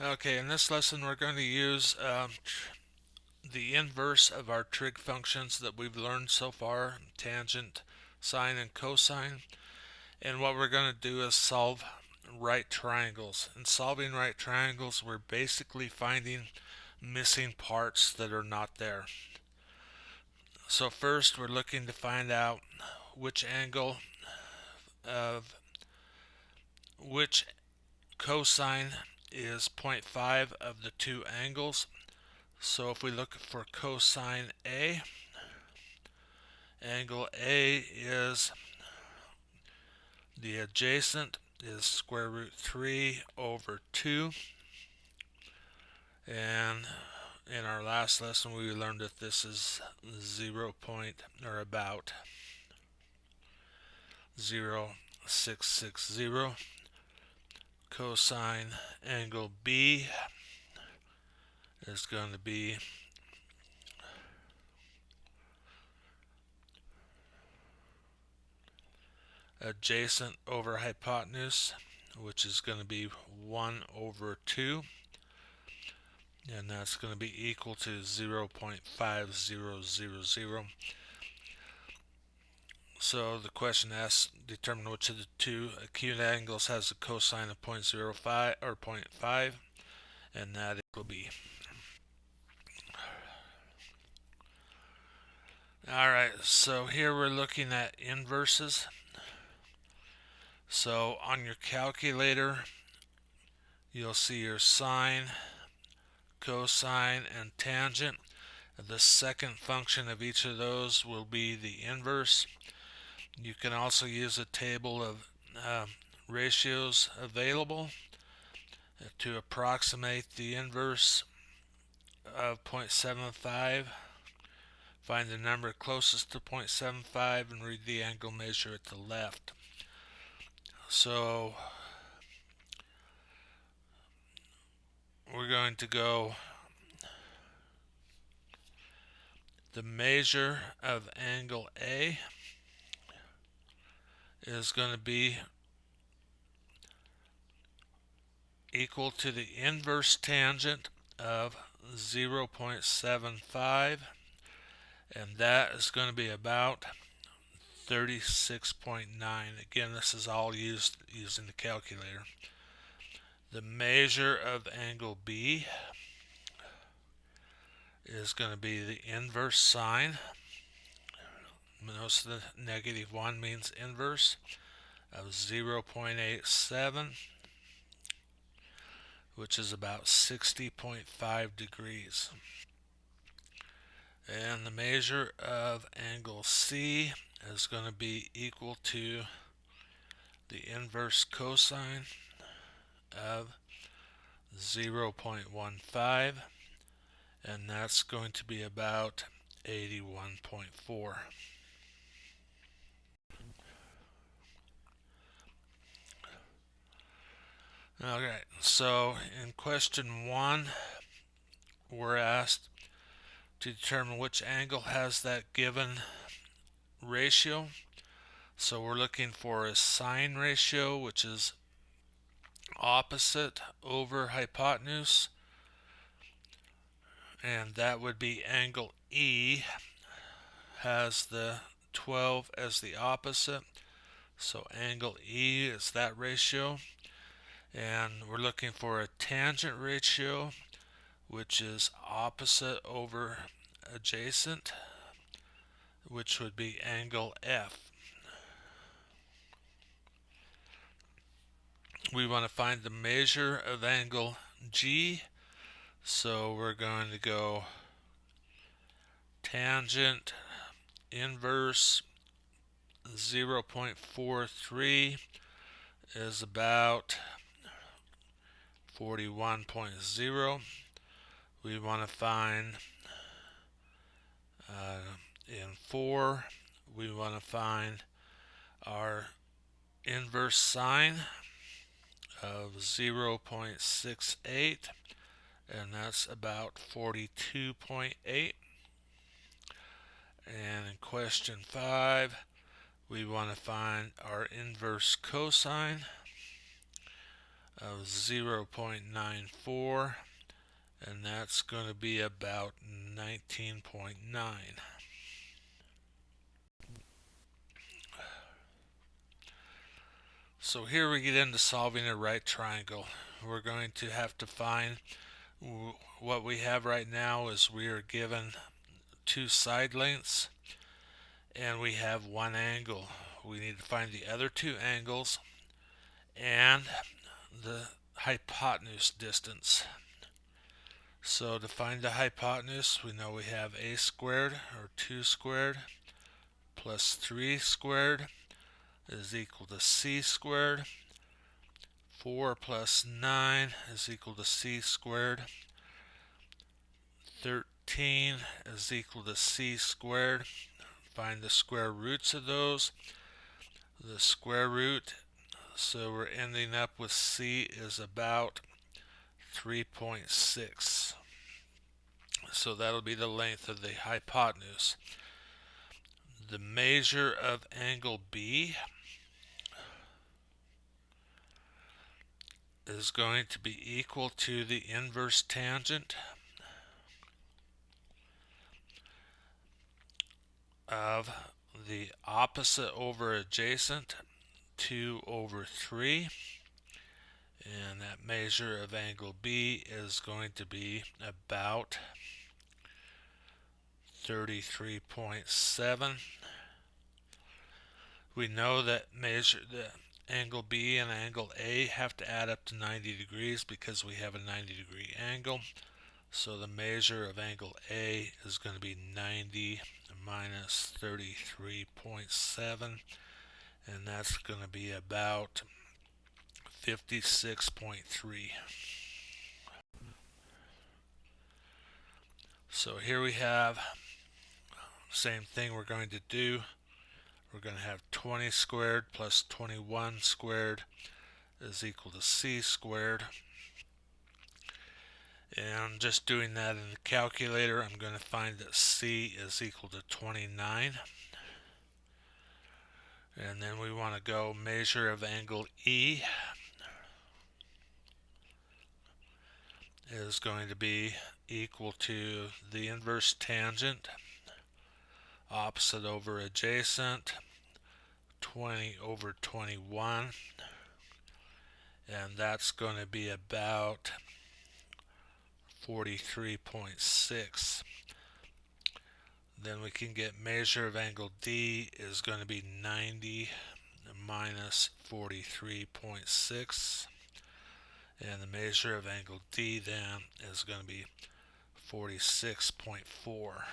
Okay, in this lesson we're going to use the inverse of our trig functions that we've learned so far, tangent, sine, and cosine. And what we're going to do is solve right triangles. In solving right triangles, we're basically finding missing parts that are not there. So first we're looking to find out which angle of which cosine is 0.5 of the two angles. So if we look for cosine A, angle A is the adjacent is square root 3 over 2. And in our last lesson we learned that this is 0 point or about 0.660. Cosine angle B is going to be adjacent over hypotenuse, which is going to be 1 over 2, and that's going to be equal to 0.5000. So the question asks, determine which of the two acute angles has a cosine of 0.05 or 0.5, and that will be. Alright, so here we're looking at inverses. So on your calculator, you'll see your sine, cosine, and tangent. The second function of each of those will be the inverse. You can also use a table of ratios available to approximate the inverse of 0.75. Find the number closest to 0.75 and read the angle measure at the left. So we're going to go the measure of angle A is going to be equal to the inverse tangent of 0.75, and that is going to be about 36.9. Again, this is all used using the calculator. The measure of angle B is going to be the inverse sine. Notice the -1 means inverse of 0.87, which is about 60.5 degrees. And the measure of angle C is going to be equal to the inverse cosine of 0.15, and that's going to be about 81.4. Okay, so in question 1, we're asked to determine which angle has that given ratio. So we're looking for a sine ratio, which is opposite over hypotenuse, and that would be angle E has the 12 as the opposite. So angle E is that ratio. And we're looking for a tangent ratio, which is opposite over adjacent, which would be angle F. We want to find the measure of angle G, so we're going to go tangent inverse 0.43 is about 41.0. We want to find in 4, we want to find our inverse sine of 0.68, and that's about 42.8. And in question 5, we want to find our inverse cosine of 0.94, and that's going to be about 19.9. So here we get into solving a right triangle. We're going to have to find what we have right now is we are given two side lengths and we have one angle. We need to find the other two angles and the hypotenuse distance. So to find the hypotenuse, we know we have a squared, or 2 squared, plus 3 squared is equal to c squared. 4 plus 9 is equal to c squared. 13 is equal to c squared. Find the square roots of those. The square root, so we're ending up with c is about 3.6. So that'll be the length of the hypotenuse. The measure of angle B is going to be equal to the inverse tangent of the opposite over adjacent, 2 over 3. And that measure of angle B is going to be about 33.7. We know that the angle B and angle A have to add up to 90 degrees because we have a 90-degree angle. So the measure of angle A is going to be 90 minus 33.7, and that's going to be about 56.3. So here we have same thing we're going to do. We're going to have 20 squared plus 21 squared is equal to c squared. And just doing that in the calculator, I'm going to find that c is equal to 29. And then we want to go measure of angle E is going to be equal to the inverse tangent, opposite over adjacent, 20 over 21, and that's going to be about 43.6. Then we can get measure of angle D is going to be 90 minus 43.6, and the measure of angle D then is going to be 46.4.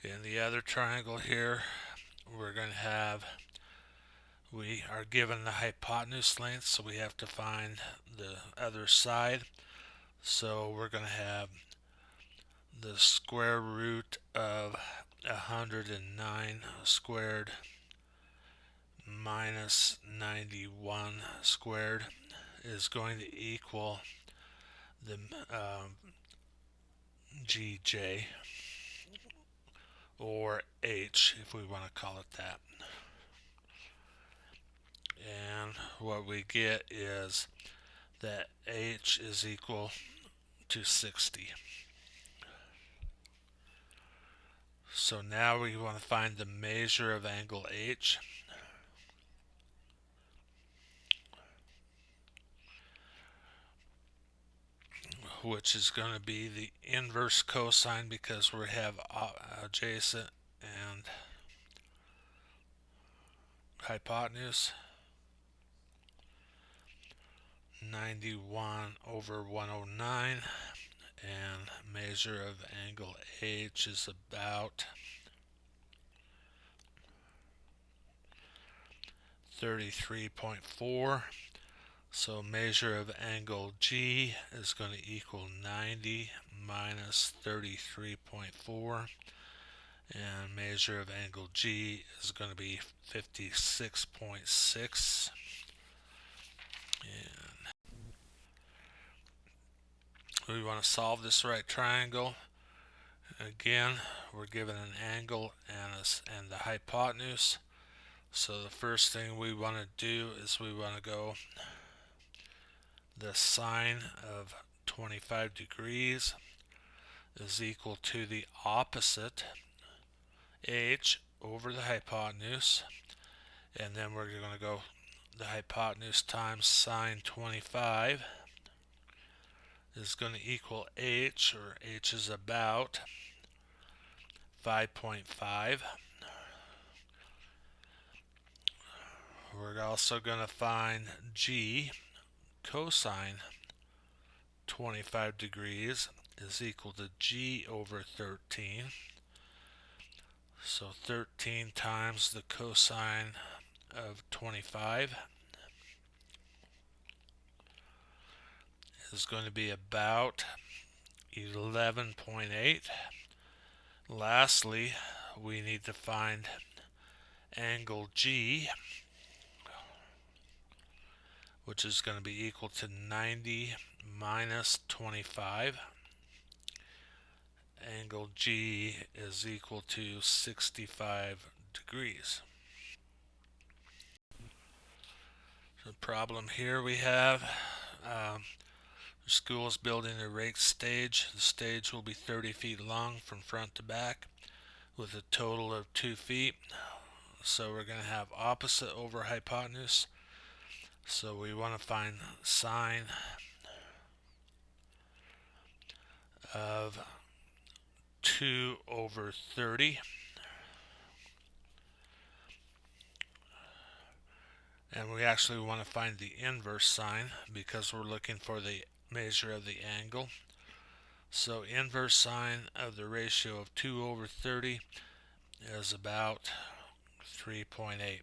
In the other triangle here, we're going to have, we are given the hypotenuse length, so we have to find the other side. So we're going to have the square root of 109 squared minus 91 squared is going to equal the GJ, or H if we want to call it that. And what we get is that H is equal to 60. So now we want to find the measure of angle H. Which is going to be the inverse cosine because we have adjacent and hypotenuse. 91 over 109, and measure of angle H is about 33.4. So measure of angle G is going to equal 90 minus 33.4, and measure of angle G is going to be 56.6. And we want to solve this right triangle. Again, we're given an angle and the hypotenuse. So the first thing we want to do is we want to go the sine of 25 degrees is equal to the opposite h over the hypotenuse, and then we're going to go the hypotenuse times sine 25 is going to equal h, or h is about 5.5. We're also going to find g, cosine 25 degrees is equal to g over 13. So 13 times the cosine of 25 is going to be about 11.8. Lastly, we need to find angle G, which is going to be equal to 90 minus 25. Angle G is equal to 65 degrees. The problem here we have, the school is building a raked stage. The stage will be 30 feet long from front to back with a total of 2 feet. So we're going to have opposite over hypotenuse. So we want to find sine of 2 over 30. And we actually want to find the inverse sine because we're looking for the measure of the angle. So inverse sine of the ratio of 2 over 30 is about 3.8.